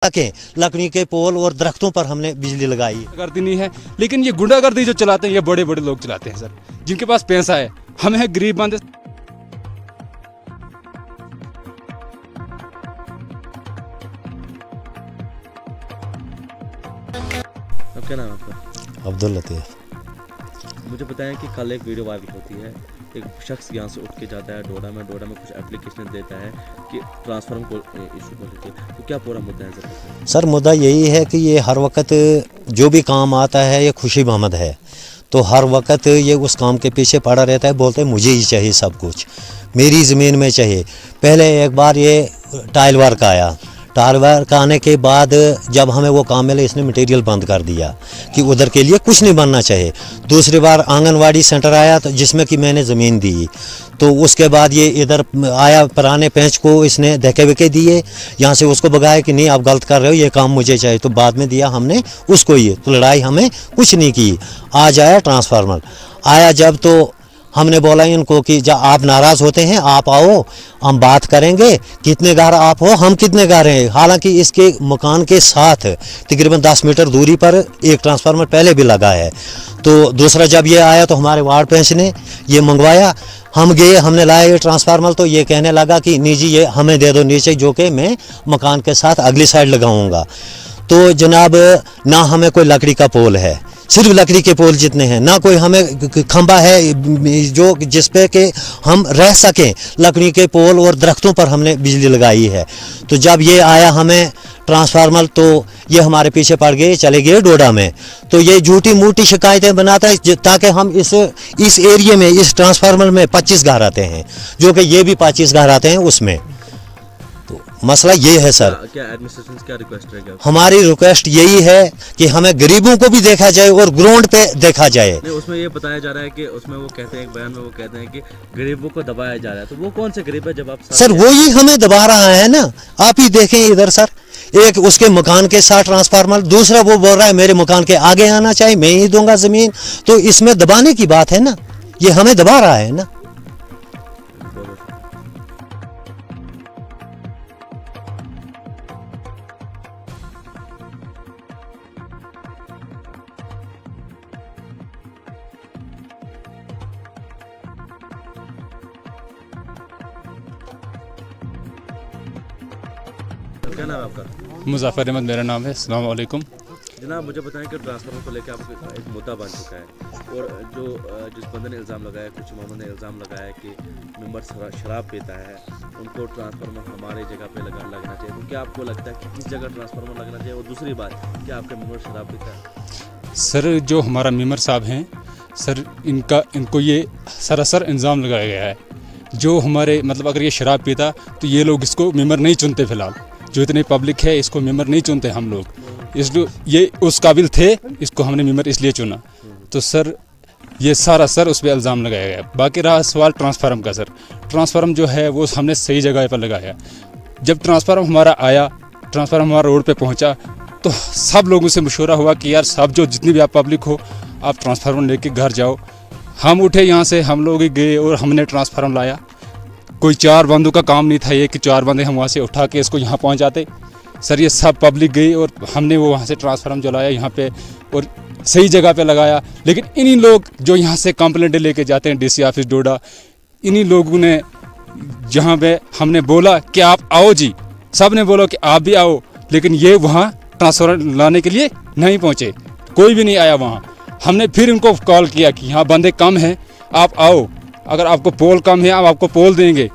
के लकड़ी के पोल और दरख्तों पर हमने बिजली लगाई। करती नहीं है, लेकिन ये गुंडागर्दी जो चलाते हैं ये बड़े बड़े लोग चलाते हैं सर, जिनके पास पैसा है। हम हैं गरीब बंदे। अब क्या नाम है आपका? अब्दुल लतीफ। मुझे बताएं कि कल एक वीडियो वायरल होती है, एक शख्स यहाँ से उठ के जाता है डोडा में कुछ एप्लीकेशन देता है कि ट्रांसफार्मर को इशू कर लीजिए, तो क्या पूरा मुद्दा है सर? सर मुद्दा यही है कि ये हर वक्त जो भी काम आता है ये खुशी महमद है, तो हर वक्त ये उस काम के पीछे पड़ा रहता है, बोलते हैं मुझे ही चाहिए सब कुछ, मेरी ज़मीन में चाहिए। पहले एक बार ये टाइल वर्क आया, टाइल वर्क आने के बाद जब हमें वो काम मिले इसने मटेरियल बंद कर दिया कि उधर के लिए कुछ नहीं बनना चाहिए। दूसरी बार आंगनवाड़ी सेंटर आया तो जिसमें कि मैंने ज़मीन दी, तो उसके बाद ये इधर आया, पुराने पेंच को इसने धक्के वके दिए, यहाँ से उसको भगाया कि नहीं आप गलत कर रहे हो, ये काम मुझे चाहिए, तो बाद में दिया हमने उसको, ये तो लड़ाई हमें कुछ नहीं की। आज आया ट्रांसफार्मर आया जब, तो हमने बोला इनको कि जब आप नाराज़ होते हैं आप आओ, हम बात करेंगे, कितने घर आप हो, हम कितने घर हैं। हालांकि इसके मकान के साथ तकरीबन 10 मीटर दूरी पर एक ट्रांसफार्मर पहले भी लगा है। तो दूसरा जब ये आया तो हमारे वार्ड पेंच ने ये मंगवाया, हम गए, हमने लाया ये ट्रांसफार्मर, तो ये कहने लगा कि नहीं जी ये हमें दे दो नीचे, जो कि मैं मकान के साथ अगली साइड लगाऊंगा। तो जनाब ना हमें कोई लकड़ी का पोल है, सिर्फ लकड़ी के पोल जितने हैं, ना कोई हमें खंबा है जो जिस पे के हम रह सकें। लकड़ी के पोल और दरख्तों पर हमने बिजली लगाई है। तो जब ये आया हमें ट्रांसफार्मर, तो ये हमारे पीछे पड़ गए, चले गए डोडा में। तो ये झूठी मूठी शिकायतें बनाता है ताकि हम इस एरिया में, इस ट्रांसफार्मर में 25 घर आते हैं, जो कि ये भी 25 घर आते हैं उसमें। तो मसला ये है सर। क्या एडमिनिस्ट्रेशन से क्या रिक्वेस्ट रहेगा? हमारी रिक्वेस्ट यही है कि हमें गरीबों को भी देखा जाए और ग्राउंड पे देखा जाए। नहीं, उसमें ये बताया जा रहा है कि उसमें वो कहते हैं, एक बयान में वो कहते हैं कि गरीबों को दबाया जा रहा है। तो वो कौन से गरीब है जब आप सर वही हमें दबा रहा है ना, आप ही देखें इधर सर, एक उसके मकान के साथ ट्रांसफार्मर, दूसरा वो बोल रहा है मेरे मकान के आगे आना चाहिए, मैं ही दूंगा जमीन। तो इसमें दबाने की बात है ना, ये हमें दबा रहा है ना। क्या नाम है आपका? मुज़फ़्फ़र अहमद मेरा नाम है। अस्सलाम वालेकुम। जनाब मुझे बताएं कि ट्रांसफार्मर को लेकर आपको एक मुद्दा बन चुका है, और जिस बंदे ने इल्ज़ाम लगाया, कुछ मोहम्मद ने इल्ज़ाम लगाया कि मेंबर शराब पीता है, उनको ट्रांसफार्मर हमारी जगह पे लगना चाहिए। तो क्या आपको लगता है कि किस जगह ट्रांसफार्मर लगना चाहिए? और दूसरी बात, क्या आपका मेंबर शराब पीता है? सर जो हमारा मेंबर साहब हैं सर, इनको ये सरासर इल्ज़ाम लगाया गया है, जो हमारे मतलब अगर ये शराब पीता तो ये लोग इसको मेंबर नहीं चुनते। फ़िलहाल जो इतनी पब्लिक है इसको मेंबर नहीं चुनते हम लोग, इसलिए ये उस काबिल थे, इसको हमने मेंबर इसलिए चुना। तो सर ये सारा सर उस पर इल्ज़ाम लगाया गया। बाकी रहा सवाल ट्रांसफार्मर का, सर ट्रांसफार्मर जो है वो हमने सही जगह पर लगाया। जब ट्रांसफार्मर हमारा आया, ट्रांसफार्मर हमारा रोड पे पहुंचा, तो सब लोगों से मशवरा हुआ कि यार सब जो जितनी भी आप पब्लिक हो, आप ट्रांसफार्मर लेके घर जाओ। हम उठे यहाँ से, हम लोग गए और हमने ट्रांसफार्मर लाया। कोई 4 बंदों का काम नहीं था ये कि 4 बंदे हम वहाँ से उठा के इसको यहाँ पहुँचाते। सर ये सब पब्लिक गई और हमने वो वहाँ से ट्रांसफार्मर जलाया यहाँ पे और सही जगह पे लगाया। लेकिन इन्हीं लोग जो यहाँ से कंप्लेंट लेके जाते हैं डीसी ऑफिस डोडा, इन्हीं लोगों ने जहाँ पे हमने बोला कि आप आओ जी, सब ने बोला कि आप भी आओ, लेकिन ये वहाँ ट्रांसफार्मर लाने के लिए नहीं पहुँचे, कोई भी नहीं आया वहाँ। हमने फिर इनको कॉल किया कि यहाँ बंदे कम हैं, आप आओ, अगर आपको पोल कम है हम आपको पोल देंगे,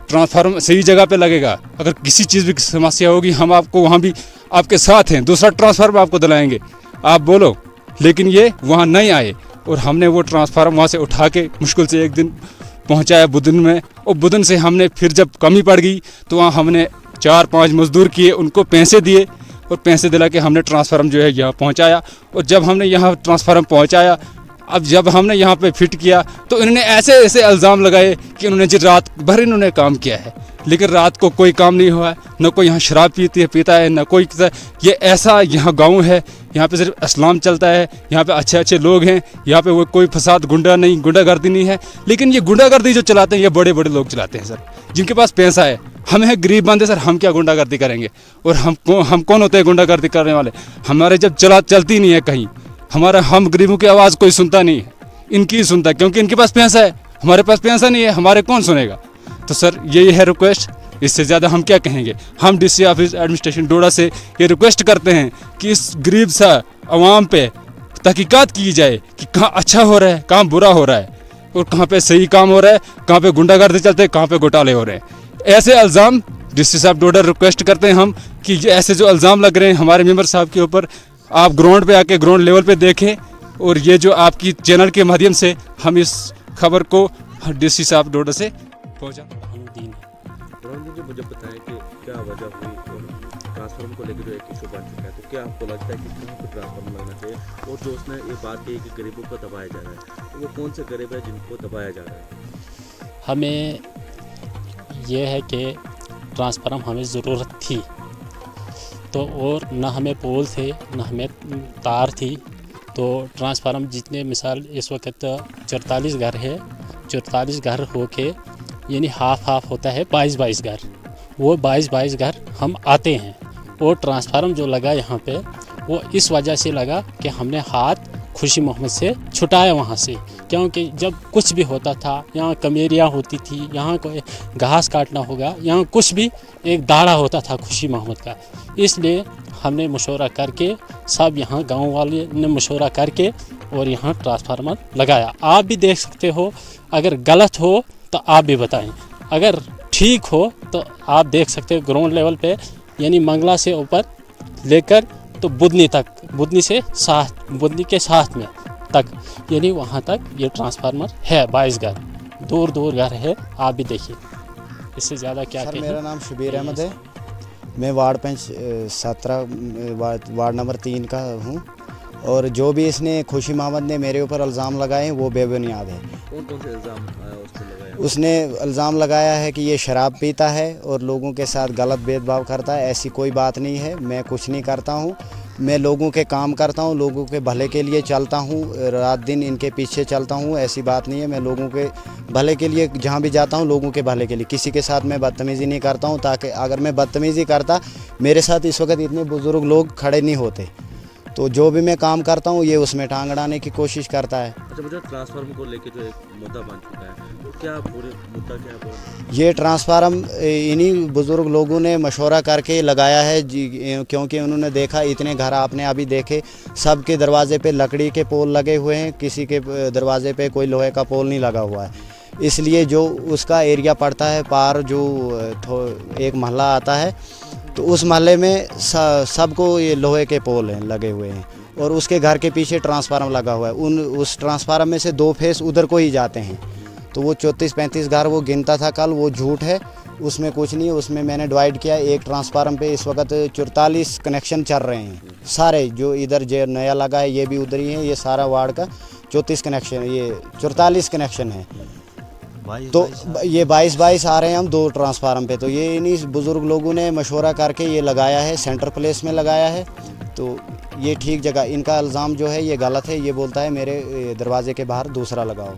ट्रांसफार्मर सही जगह पे लगेगा, अगर किसी चीज़ की समस्या होगी हम आपको वहाँ भी आपके साथ हैं, दूसरा ट्रांसफार्मर आपको दिलाएंगे, आप बोलो। लेकिन ये वहाँ नहीं आए और हमने वो ट्रांसफार्मर वहाँ से उठा के मुश्किल से एक दिन पहुँचाया बुधन में, और बुधन से हमने फिर जब कमी पड़ गई तो वहाँ हमने 4-5 मजदूर किए, उनको पैसे दिए और पैसे दिला के हमने ट्रांसफार्मर जो है यहाँ पहुँचाया। और जब हमने यहाँ ट्रांसफार्मर पहुँचाया, अब जब हमने यहाँ पे फिट किया तो इन्होंने ऐसे ऐसे इल्ज़ाम लगाए कि उन्होंने जी रात भर इन्होंने काम किया है, लेकिन रात को कोई काम नहीं हुआ है, न कोई यहाँ शराब पीता है, न कोई। ये ऐसा यहाँ गांव है, यहाँ पे सिर्फ इस्लाम चलता है, यहाँ पे अच्छे अच्छे लोग हैं, यहाँ पे वो कोई फसाद गुंडागर्दी नहीं है। लेकिन ये गुंडागर्दी जो चलाते हैं ये बड़े बड़े लोग चलाते हैं सर, जिनके पास पैसा है। हम हैं गरीब बंदे सर, हम क्या गुंडागर्दी करेंगे? और हम कौन होते हैं गुंडागर्दी करने वाले? हमारे जब चलती नहीं है कहीं, हम गरीबों की आवाज़ कोई सुनता नहीं है, इनकी ही सुनता है, क्योंकि इनके पास पैसा है, हमारे पास पैसा नहीं है, हमारे कौन सुनेगा? तो सर यही है रिक्वेस्ट, इससे ज़्यादा हम क्या कहेंगे। हम DC ऑफिस एडमिनिस्ट्रेशन डोडा से ये रिक्वेस्ट करते हैं कि इस गरीब सा आवाम पे तहकीकात की जाए कि कहाँ अच्छा हो रहा है, कहाँ बुरा हो रहा है, और कहाँ पे सही काम हो रहा है, कहाँ पे गुंडागर्दी चलते हैं, कहाँ पे घोटाले हो रहे हैं। ऐसे इल्ज़ाम DC साहब डोडा रिक्वेस्ट करते हैं हम कि ऐसे जो इल्ज़ाम लग रहे हैं हमारे मेंबर साहब के ऊपर, आप ग्राउंड पे आके ग्राउंड लेवल पे देखें, और ये जो आपकी चैनल के माध्यम से हम इस खबर को DC साहब डोडा से पहुँचा। जी मुझे बताएं कि क्या वजह हुई और ट्रांसफार्मर को लेकर जो एक इशू बन चुका है, तो क्या आपको लगता है कि कहाँ पर ट्रांसफार्मर लगना चाहिए? और जो उसने ये बात कही कि गरीबों को दबाया जा रहा है, तो वो कौन से गरीब है जिनको दबाया जा रहा है? हमें ये है कि ट्रांसफार्मर हमें ज़रूरत थी तो, और न हमें पोल थे न हमें तार थी, तो ट्रांसफार्मर जितने मिसाल इस वक्त 44 घर है, 44 घर होके यानी हाफ होता है 22 घर, वो 22 घर हम आते हैं। और ट्रांसफार्मर जो लगा यहाँ पे वो इस वजह से लगा कि हमने हाथ खुशी मोहम्मद से छुटाया वहाँ से, क्योंकि जब कुछ भी होता था, यहाँ कमेरियाँ होती थी, यहाँ कोई घास काटना होगा, यहाँ कुछ भी एक दाड़ा होता था खुशी मोहम्मद का, इसलिए हमने मशवरा करके सब यहाँ गांव वाले ने मशवरा करके और यहाँ ट्रांसफार्मर लगाया। आप भी देख सकते हो, अगर गलत हो तो आप भी बताएं, अगर ठीक हो तो आप देख सकते हो ग्राउंड लेवल पे, यानी मंगला से ऊपर लेकर तो बुदनी तक, बुदनी के साथ में तक, यानी वहाँ तक ये ट्रांसफार्मर है। 22 घर दूर घर है, आप भी देखिए, इससे ज़्यादा क्या सर कहें। मेरा नाम शबीर अहमद है, मैं वार्ड 17 वार्ड नंबर 3 का हूँ, और जो भी इसने खुशी मोहम्मद ने मेरे ऊपर इल्ज़ाम लगाए हैं वो बेबुनियाद है। कौन कौन से इल्ज़ाम उसने लगाया? उसने इल्ज़ाम लगाया है कि ये शराब पीता है और लोगों के साथ गलत भेदभाव करता है। ऐसी कोई बात नहीं है, मैं कुछ नहीं करता हूँ, मैं लोगों के काम करता हूँ, लोगों के भले के लिए चलता हूँ, रात दिन इनके पीछे चलता हूँ। ऐसी बात नहीं है, मैं लोगों के भले के लिए जहाँ भी जाता हूँ लोगों के भले के लिए, किसी के साथ मैं बदतमीज़ी नहीं करता हूँ, ताकि अगर मैं बदतमीज़ी करता मेरे साथ इस वक्त इतने बुज़ुर्ग लोग खड़े नहीं होते। तो जो भी मैं काम करता हूँ ये उसमें टांग अड़ाने की कोशिश करता है। अच्छा, मुझे ट्रांसफार्मर को लेकर जो एक मुद्दा बन चुका है, तो क्या पूरे मुद्दा क्या है? ये ट्रांसफार्मर इन्हीं बुज़ुर्ग लोगों ने मशवरा करके लगाया है जी, क्योंकि उन्होंने देखा इतने घर आपने अभी देखे, सबके दरवाजे पे लकड़ी के पोल लगे हुए हैं, किसी के दरवाजे पे कोई लोहे का पोल नहीं लगा हुआ है। इसलिए जो उसका एरिया पड़ता है पार, जो एक मोहल्ला आता है, तो उस मोहल्ले में सबको ये लोहे के पोल हैं लगे हुए हैं, और उसके घर के पीछे ट्रांसफार्मर लगा हुआ है। उस ट्रांसफार्मर में से 2 फेस उधर को ही जाते हैं, तो वो 34-35 घर वो गिनता था कल, वो झूठ है, उसमें कुछ नहीं है। उसमें मैंने डिवाइड किया, एक ट्रांसफार्मर पे इस वक्त 44 कनेक्शन चल रहे हैं, सारे जो इधर जो नया लगा है ये भी उधर ही है, ये सारा वार्ड का 34 कनेक्शन, ये 44 कनेक्शन है, तो ये 22 आ रहे हैं हम 2 ट्रांसफार्मर पे। तो ये इन्हीं बुज़ुर्ग लोगों ने मशवरा करके ये लगाया है, सेंटर प्लेस में लगाया है, तो ये ठीक जगह। इनका इल्ज़ाम जो है ये गलत है, ये बोलता है मेरे दरवाजे के बाहर दूसरा लगाओ।